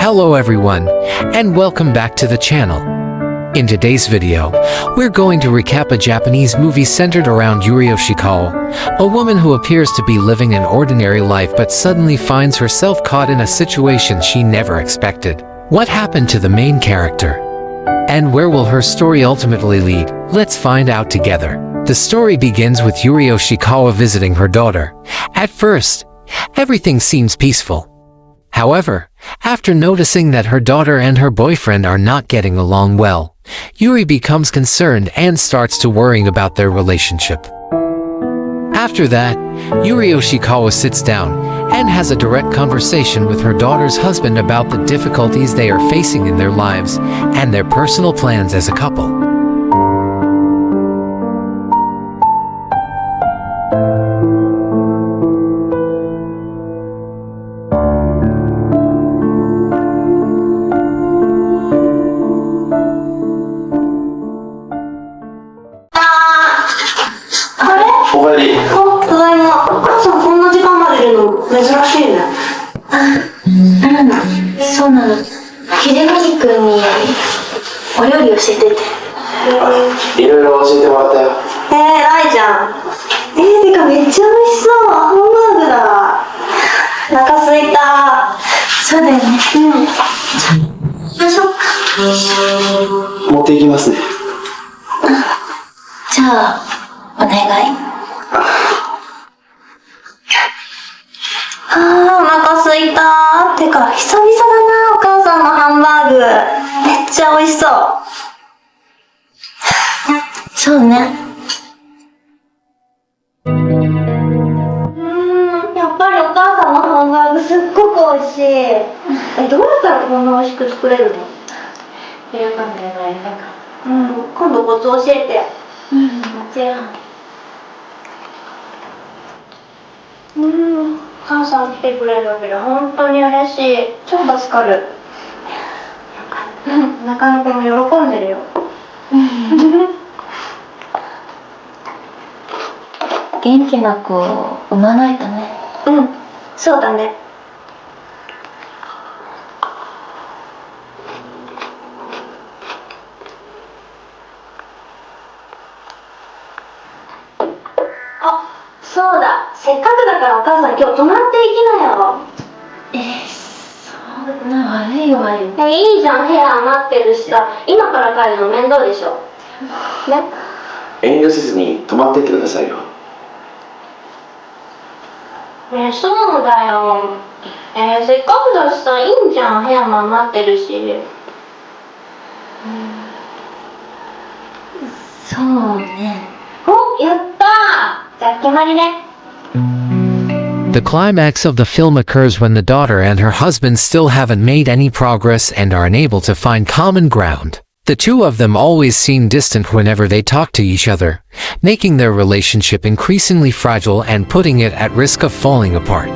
Hello everyone, and welcome back to the channel. In today's video, we're going to recap a Japanese movie centered around Yuuri Oshikawa, a woman who appears to be living an ordinary life but suddenly finds herself caught in a situation she never expected. What happened to the main character? And where will her story ultimately lead? Let's find out together. The story begins with Yuuri Oshikawa visiting her daughter. At first, everything seems peaceful. However, after noticing that her daughter and her boyfriend are not getting along well, Yuuri becomes concerned and starts to worrying about their relationship. After that, Yuuri Oshikawa sits down and has a direct conversation with her daughter's husband about the difficulties they are facing in their lives and their personal plans as a couple. The climax of the film occurs when the daughter and her husband still haven't made any progress and are unable to find common ground. The two of them always seem distant whenever they talk to each other, making their relationship increasingly fragile and putting it at risk of falling apart.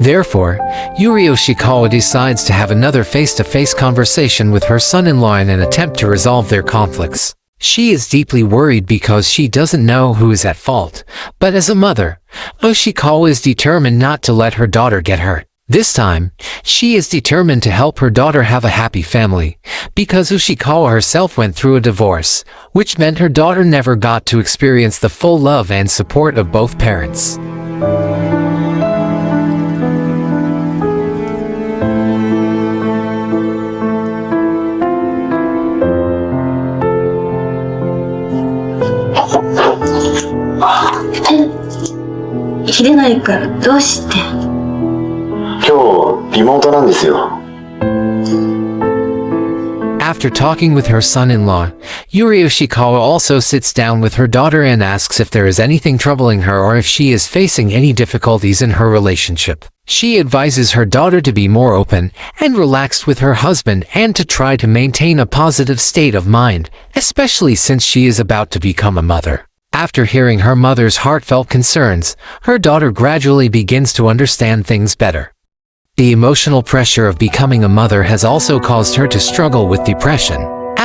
Therefore, Yuuri Oshikawa decides to have another face-to-face conversation with her son-in-law in an attempt to resolve their conflicts. She is deeply worried because she doesn't know who is at fault, but as a mother, Oshikawa is determined not to let her daughter get hurt. This time, she is determined to help her daughter have a happy family, because Oshikawa herself went through a divorce, which meant her daughter never got to experience the full love and support of both parents. After talking with her son-in-law, Yuuri Oshikawa also sits down with her daughter and asks if there is anything troubling her or if she is facing any difficulties in her relationship. She advises her daughter to be more open and relaxed with her husband and to try to maintain a positive state of mind, especially since she is about to become a mother. After hearing her mother's heartfelt concerns, her daughter gradually begins to understand things better. The emotional pressure of becoming a mother has also caused her to struggle with depression.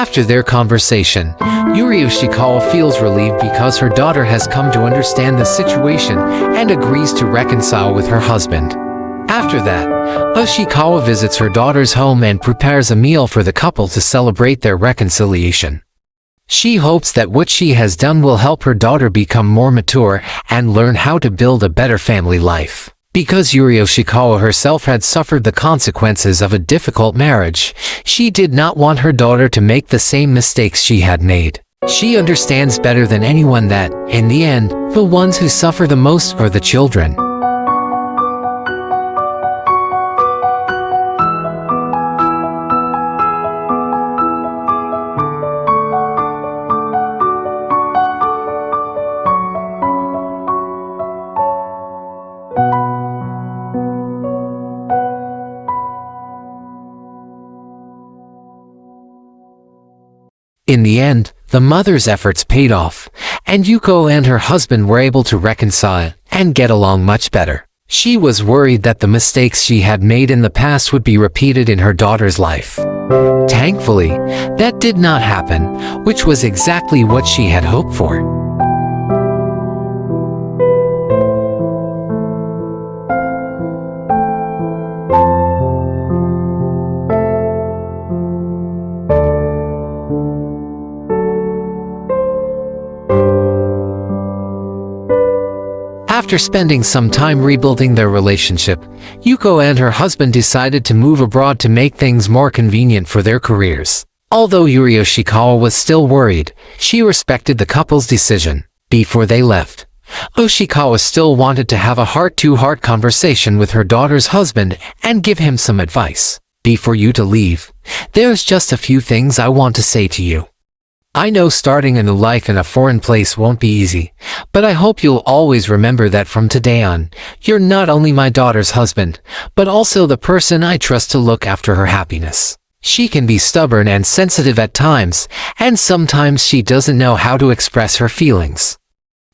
After their conversation, Yuuri Oshikawa feels relieved because her daughter has come to understand the situation and agrees to reconcile with her husband. After that, Oshikawa visits her daughter's home and prepares a meal for the couple to celebrate their reconciliation. She hopes that what she has done will help her daughter become more mature and learn how to build a better family life. Because Yuuri Oshikawa herself had suffered the consequences of a difficult marriage, she did not want her daughter to make the same mistakes she had made. She understands better than anyone that, in the end, the ones who suffer the most are the children. In the end, the mother's efforts paid off, and Yuko and her husband were able to reconcile and get along much better. She was worried that the mistakes she had made in the past would be repeated in her daughter's life. Thankfully, that did not happen, which was exactly what she had hoped for. After spending some time rebuilding their relationship, Yuko and her husband decided to move abroad to make things more convenient for their careers. Although Yuuri Oshikawa was still worried, she respected the couple's decision. Before they left, Oshikawa still wanted to have a heart-to-heart conversation with her daughter's husband and give him some advice. Before you to leave, there's just a few things I want to say to you. I know starting a new life in a foreign place won't be easy, but I hope you'll always remember that from today on, you're not only my daughter's husband, but also the person I trust to look after her happiness. She can be stubborn and sensitive at times, and sometimes she doesn't know how to express her feelings.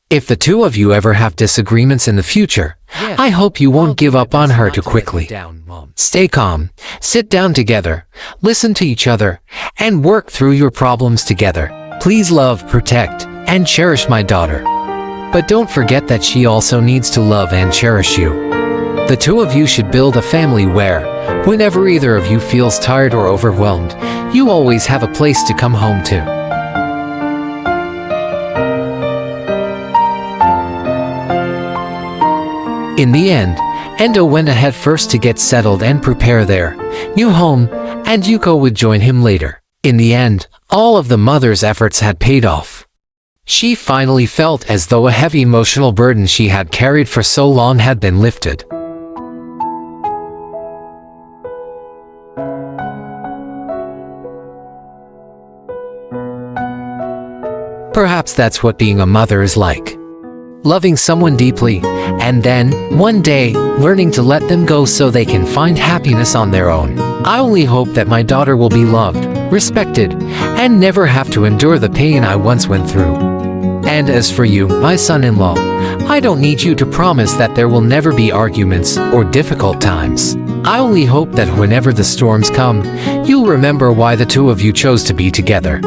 If the two of you ever have disagreements in the future, I hope you won't give up on her too quickly. Stay calm, sit down together, listen to each other, and work through your problems together. Please love, protect, and cherish my daughter. But don't forget that she also needs to love and cherish you. The two of you should build a family where, whenever either of you feels tired or overwhelmed, you always have a place to come home to. In the end, Endo went ahead first to get settled and prepare their new home, and Yuko would join him later. In the end, all of the mother's efforts had paid off. She finally felt as though a heavy emotional burden she had carried for so long had been lifted. Perhaps that's what being a mother is like. Loving someone deeply, and then, one day, learning to let them go so they can find happiness on their own. I only hope that my daughter will be loved, respected, and never have to endure the pain I once went through. And as for you, my son-in-law, I don't need you to promise that there will never be arguments or difficult times. I only hope that whenever the storms come, you'll remember why the two of you chose to be together.